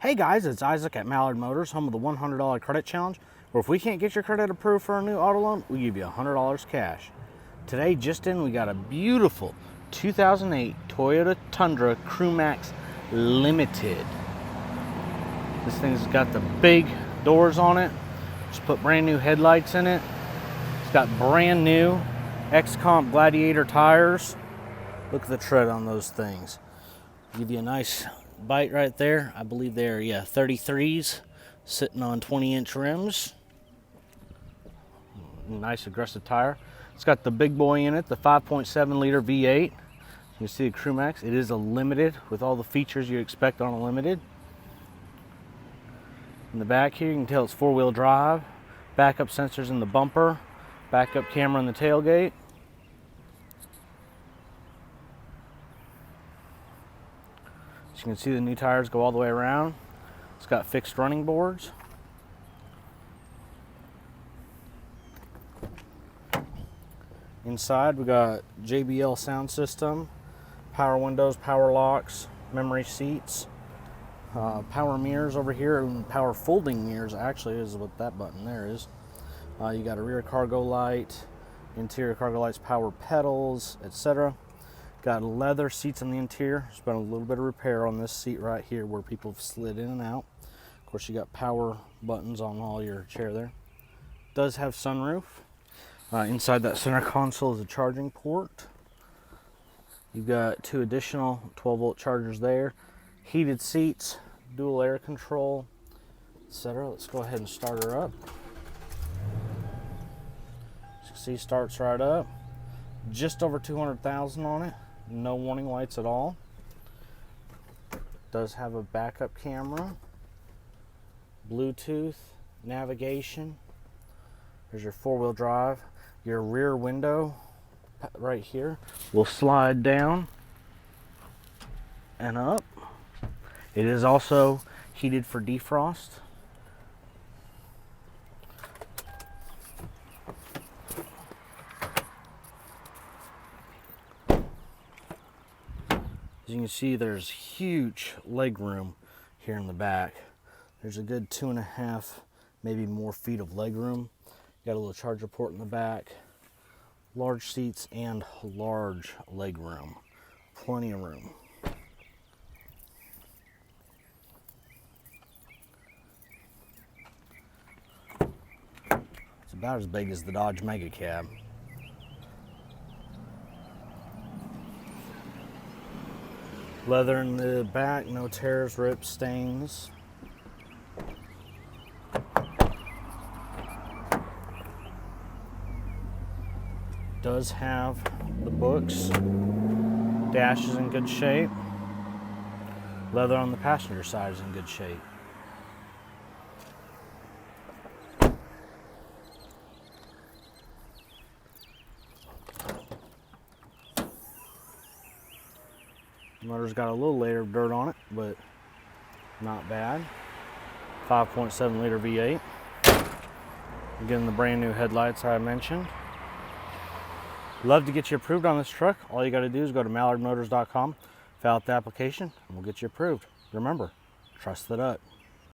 Hey guys, it's Isaac at Mallard Motors, home of the $100 credit challenge, where if we can't get your credit approved for a new auto loan, we give you $100 cash. Today, just in, we got a beautiful 2008 Toyota Tundra CrewMax Limited. This thing's got the big doors on it. Just put brand new headlights in it. It's got brand new X-Comp Gladiator tires. Look at the tread on those things. Give you a nice bite right there. I believe they're 33s sitting on 20-inch rims. Nice aggressive tire. It's got the big boy in it, the 5.7 liter V8. You can see the CrewMax. It is a limited with all the features you expect on a limited. In the back here, you can tell it's four-wheel drive. Backup sensors in the bumper. Backup camera in the tailgate. As you can see, the new tires go all the way around. It's got fixed running boards. Inside, we got JBL Sound System, power windows, power locks, memory seats, power mirrors over here, and power folding mirrors actually is what that button there is. You got a rear cargo light, interior cargo lights, power pedals, etc. Got leather seats on the interior. There's been a little bit of repair on this seat right here where people have slid in and out. Of course, you got power buttons on all your chair there. Does have sunroof. Inside that center console is a charging port. You've got two additional 12-volt chargers there. Heated seats, dual air control, etc. Let's go ahead and start her up. As you can see, starts right up. Just over 200,000 on it. No warning lights at all. Does have a backup camera, Bluetooth, navigation. There's your four-wheel drive. Your rear window right here will slide down and up. It is also heated for defrost. As you can see, there's huge leg room here in the back. There's a good 2.5, maybe more feet of leg room. Got a little charger port in the back. Large seats and large leg room. Plenty of room. It's about as big as the Dodge Mega Cab. Leather in the back, no tears, rips, stains. Does have the books. Dash is in good shape. Leather on the passenger side is in good shape. The motor's got a little layer of dirt on it, but not bad. 5.7 liter V8. Again, the brand new headlights I mentioned. Love to get you approved on this truck. All you got to do is go to mallardmotors.com, fill out the application, and we'll get you approved. Remember, trust the nut.